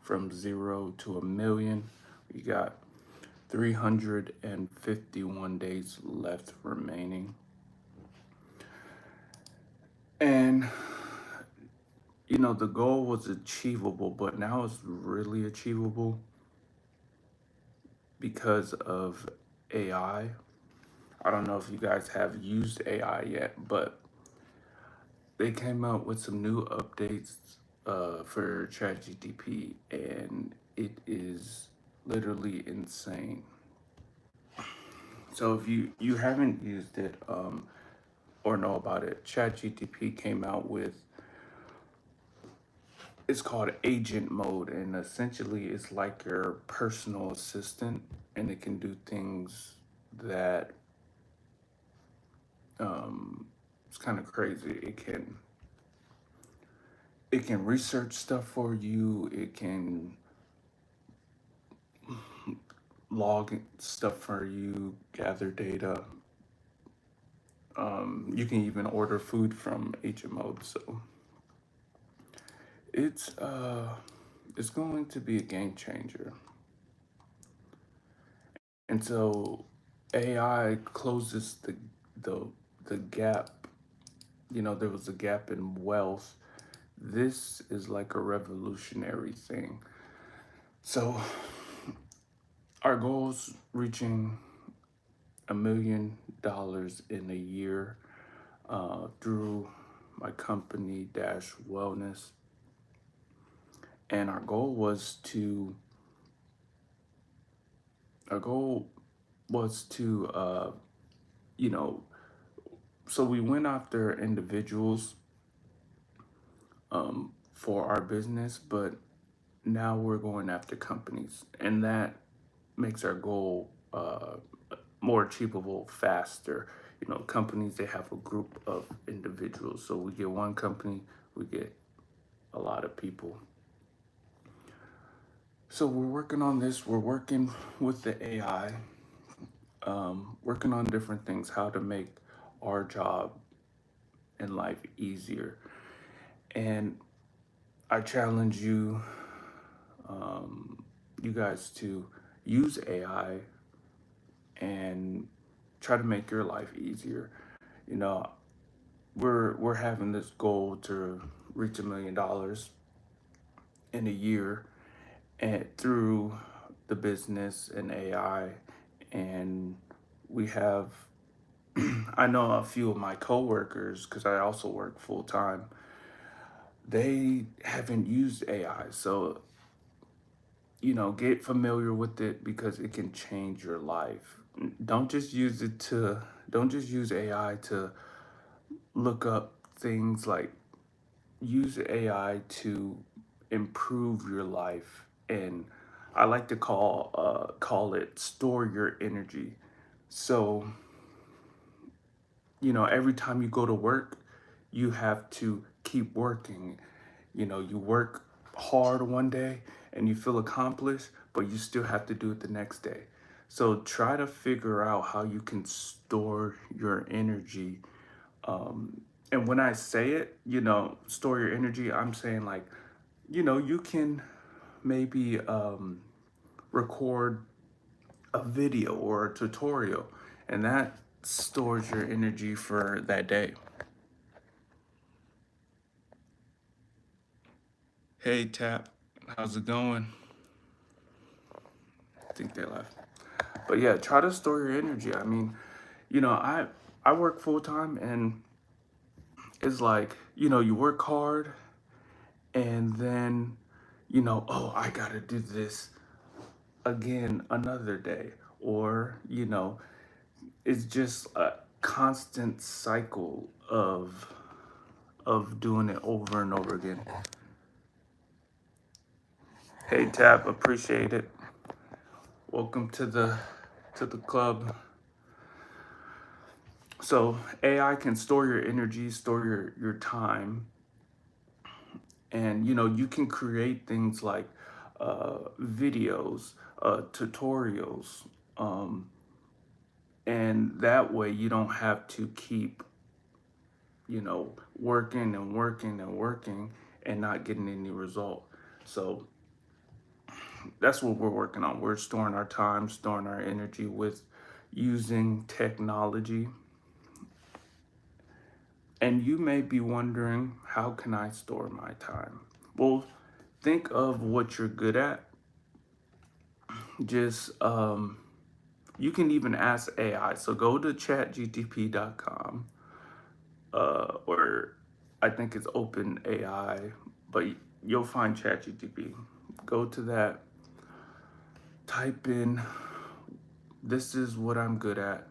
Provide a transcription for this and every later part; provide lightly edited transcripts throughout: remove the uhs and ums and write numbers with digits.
from 0 to 1 million. We got 351 days left remaining. And, the goal was achievable, but now it's really achievable because of AI. I don't know if you guys have used AI yet, but they came out with some new updates for ChatGTP, and it is literally insane. So if you haven't used it or know about it, ChatGTP came out with, it's called agent mode, and essentially it's like your personal assistant, and it can do things that it's kind of crazy. It can research stuff for you. It can log stuff for you, gather data. You can even order food from agent mode. So it's uh it's going to be a game changer. And so AI closes the the gap. There was a gap in wealth. This is like a revolutionary thing. So our goals reaching $1 million in a year through my company Dash Wellness, and our goal was to you know so we went after individuals for our business, but now we're going after companies, and that makes our goal more achievable faster. Companies, they have a group of individuals, so we get one company, we get a lot of people. So we're working on this. We're working with the AI, working on different things, how to make our job in life easier. And I challenge you, you guys, to use AI and try to make your life easier. You know, we're having this goal to reach $1 million in a year, and through the business and AI. And we have, I know a few of my coworkers, because I also work full time, they haven't used AI. So, get familiar with it because it can change your life. Don't just use it to, don't just use AI to look up things. Like, use AI to improve your life. And I like to call it store your energy. So, every time you go to work, you have to keep working. You work hard one day and you feel accomplished, but you still have to do it the next day. So try to figure out how you can store your energy. And when I say it, store your energy, I'm saying, like, you can maybe record a video or a tutorial, and that stores your energy for that day. Hey, Tap, how's it going? I think they left. But yeah, try to store your energy. I mean, I work full time, and it's like, you work hard, and then, oh, I gotta do this again another day. Or, it's just a constant cycle of doing it over and over again. Hey, Tap, appreciate it. Welcome to the club. So AI can store your energy, store your time, and you can create things like videos, tutorials, um, and that way you don't have to keep working and working and working and not getting any result. So that's what we're working on. We're storing our time, storing our energy with using technology. And you may be wondering, how can I store my time? Well, think of what you're good at. Just you can even ask AI. So go to chatgtp.com, or I think it's Open AI, but you'll find ChatGTP. Go to that, type in, this is what I'm good at,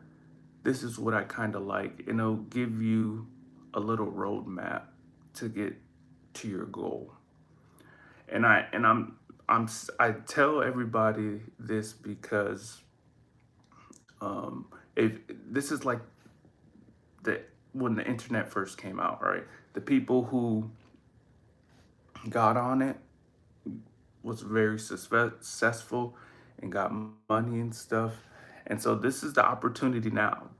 this is what I kind of like, and it'll give you a little roadmap to get to your goal. And I tell everybody this because if this is like the when the internet first came out, right? The people who got on it was very successful and got money and stuff. And so this is the opportunity now.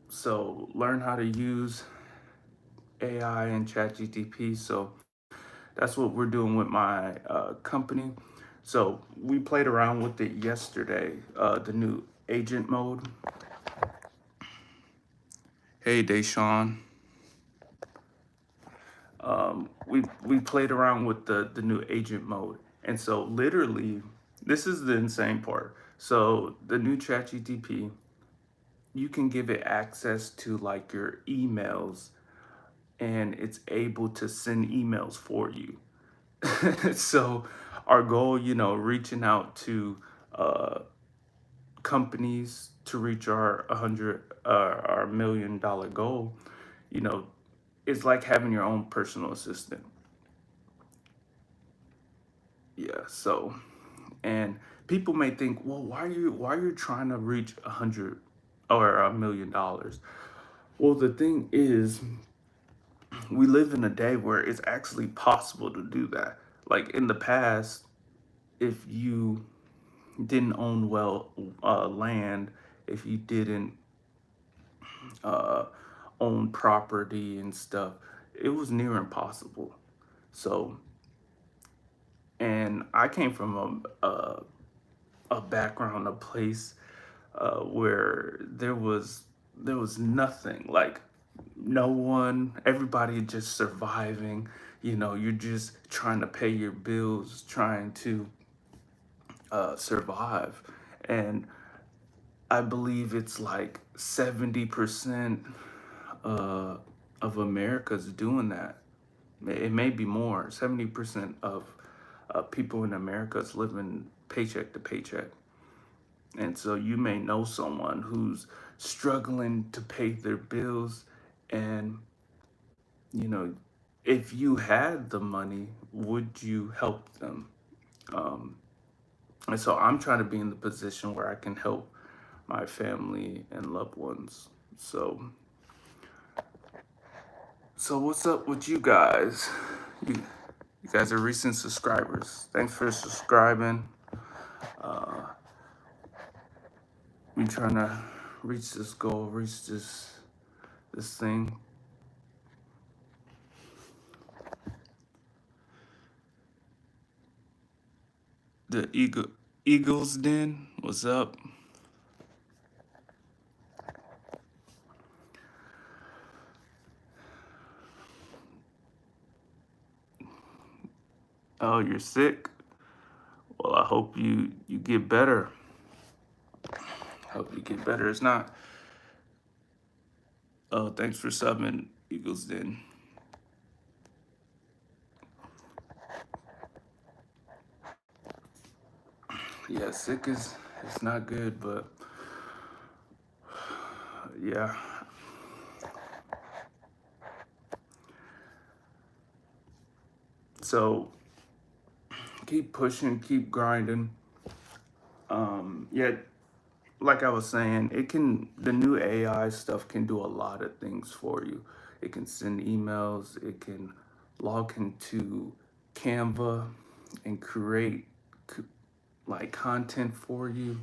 So learn how to use AI and ChatGTP. So that's what we're doing with my company. So we played around with it yesterday, the new agent mode. Hey, Deshaun. We played around with the new agent mode, and so literally, this is the insane part. So the new ChatGTP, you can give it access to like your emails, and it's able to send emails for you. So our goal, reaching out to uh, companies to reach our 100, our $1 million goal, you know, it's like having your own personal assistant. Yeah. So, and people may think, well, why are you trying to reach 100 or $1 million? Well, the thing is, we live in a day where it's actually possible to do that. Like in the past, if you didn't own land, if you didn't uh, own property and stuff, it was near impossible. So, and I came from a background, a place where there was nothing, like no one, everybody just surviving. You're just trying to pay your bills, trying to survive. And I believe it's like 70% uh, of America's doing that. It may be more. 70% of people in America is living paycheck to paycheck. And so you may know someone who's struggling to pay their bills. And, you know, if you had the money, would you help them? Um, and so I'm trying to be in the position where I can help my family and loved ones. So what's up with you guys? You, you guys are recent subscribers. Thanks for subscribing. Uh, we trying to reach this goal, reach this thing. The Eagles Den. What's up? Oh, you're sick. Well, I hope you get better. Hope you get better. It's not. Oh, thanks for subbing, Eagles Den. Yeah, sick is it's not good, but yeah. So keep pushing, keep grinding. Yeah, like I was saying, the new AI stuff can do a lot of things for you. It can send emails, it can log into Canva and create like content for you.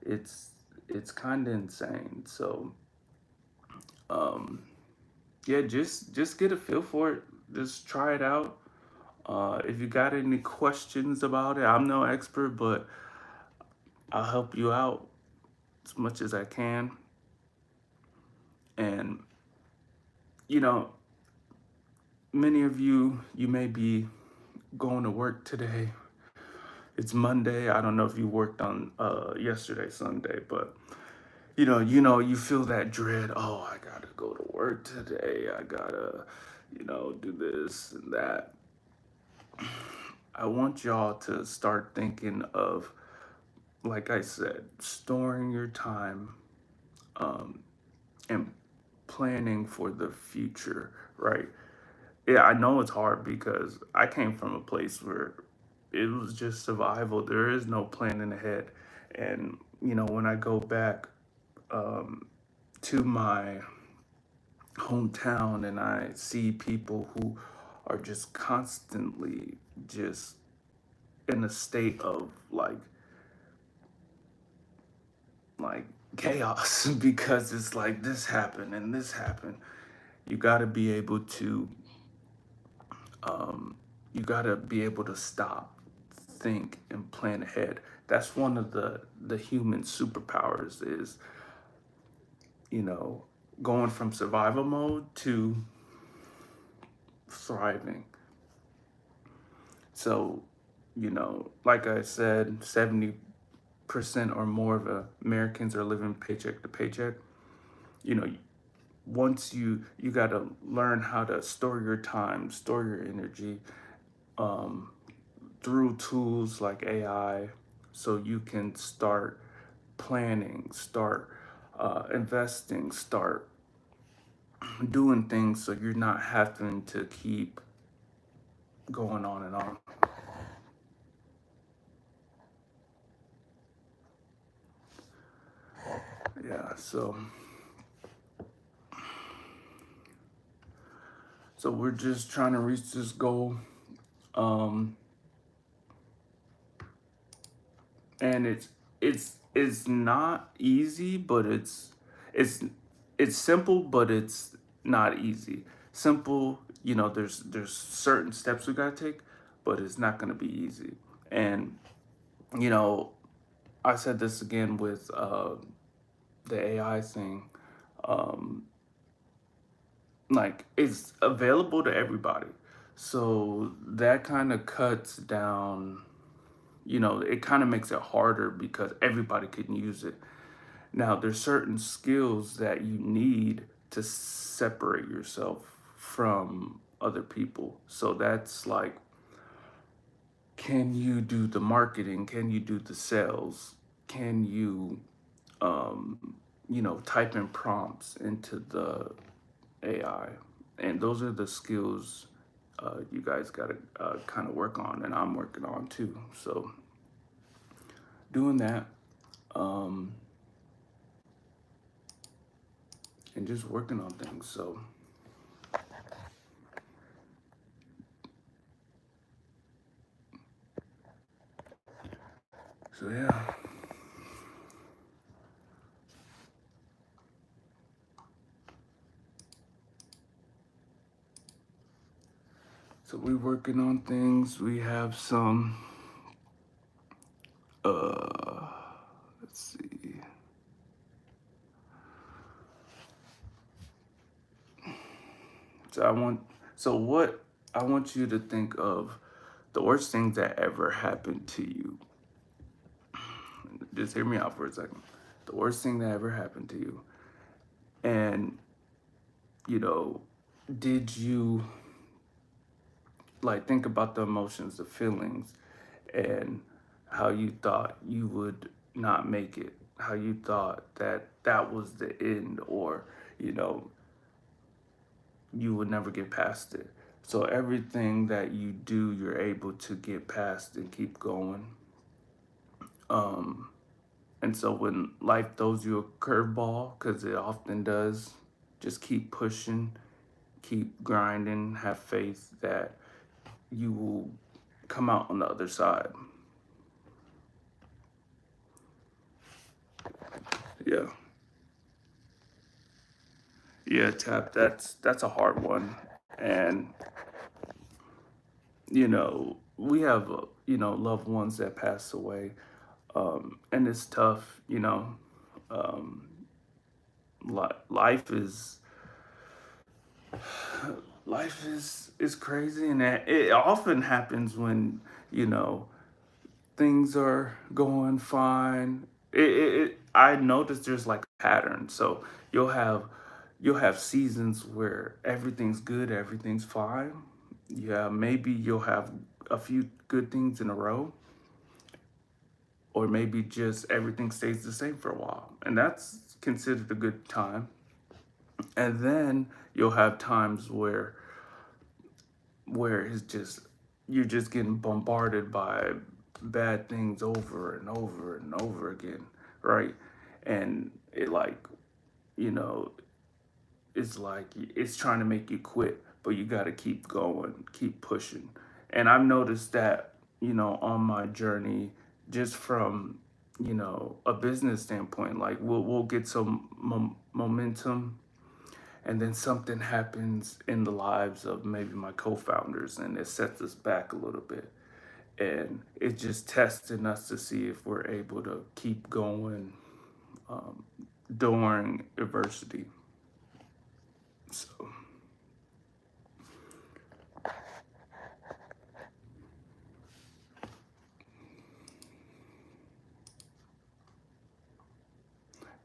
It's it's kind of insane. So, um yeah, just get a feel for it. Just try it out. If you got any questions about it, I'm no expert, but I'll help you out as much as I can. And, you know, many of you may be going to work today. It's Monday. I don't know if you worked on yesterday, Sunday, but you feel that dread. Oh, I gotta go to work today. I gotta, do this and that. I want y'all to start thinking of, like I said, storing your time, um, and planning for the future, right? Yeah, I know it's hard because I came from a place where it was just survival. There is no planning ahead. And, when I go back um, to my hometown and I see people who are just constantly just in a state of like chaos because it's like this happened and this happened. You got to be able to um, stop, think, and plan ahead. That's one of the human superpowers is you know going from survival mode to thriving. So, like I said, 70% or more of Americans are living paycheck to paycheck. You know, once you got to learn how to store your time, store your energy, um, through tools like AI, so you can start planning, start investing, start doing things so you're not having to keep going on and on. Yeah, so we're just trying to reach this goal. Um, and it's not easy, but it's it's simple, but it's not easy. Simple, there's certain steps we gotta take, but it's not gonna be easy. And you know, I said this again with the AI thing. Um, like it's available to everybody, so that kind of cuts down. It kind of makes it harder because everybody can use it. Now, there's certain skills that you need to separate yourself from other people. So that's like, can you do the marketing? Can you do the sales? Can you, type in prompts into the AI? And those are the skills you guys got to kind of work on, and I'm working on too. So doing that, um, and just working on things. So yeah. So we're working on things. We have some uh let's see. So I want what I want you to think of the worst thing that ever happened to you. Just hear me out for a second. The worst thing that ever happened to you. And you know, did you like think about the emotions, the feelings, and how you thought you would not make it, how you thought that that was the end, or you know you would never get past it. So everything that you do, you're able to get past and keep going. Um, and so when life throws you a curveball, because it often does, just keep pushing, keep grinding, have faith that you will come out on the other side. Yeah. Yeah, Tap, that's a hard one. And we have, loved ones that pass away. And it's tough, um, life is, life is crazy, and it often happens when, you know, things are going fine. I noticed there's like a pattern. So you'll have you'll have seasons where everything's good, everything's fine. Yeah, maybe you'll have a few good things in a row, or maybe just everything stays the same for a while, and that's considered a good time. And then you'll have times where it's just you're just getting bombarded by bad things over and over and over again, right? And it like, you know, it's like it's trying to make you quit, but you got to keep going, keep pushing. And I've noticed that, on my journey, just from, a business standpoint, like we'll get some momentum, and then something happens in the lives of maybe my co-founders, and it sets us back a little bit, and it's just testing us to see if we're able to keep going, um, during adversity. So,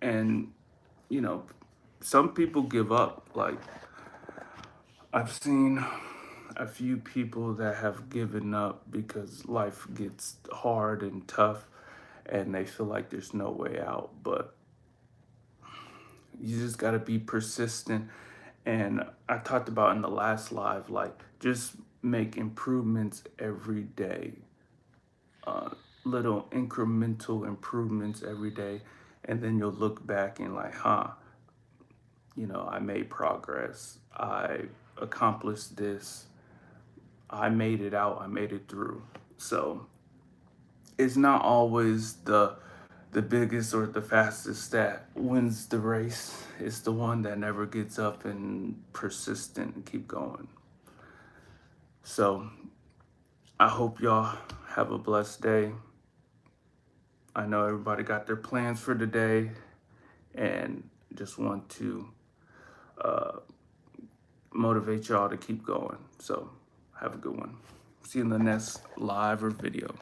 and you know some people give up. Like, I've seen a few people that have given up because life gets hard and tough, and they feel like there's no way out. But you just got to be persistent. And I talked about in the last live, like, just make improvements every day, uh, little incremental improvements every day. And then you'll look back and, like, I made progress. I accomplished this. I made it out. I made it through. So it's not always the biggest or the fastest that wins the race. It's the one that never gets up and persistent and keep going. So I hope y'all have a blessed day. I know everybody got their plans for the day, and just want to uh, motivate y'all to keep going. So have a good one. See you in the next live or video.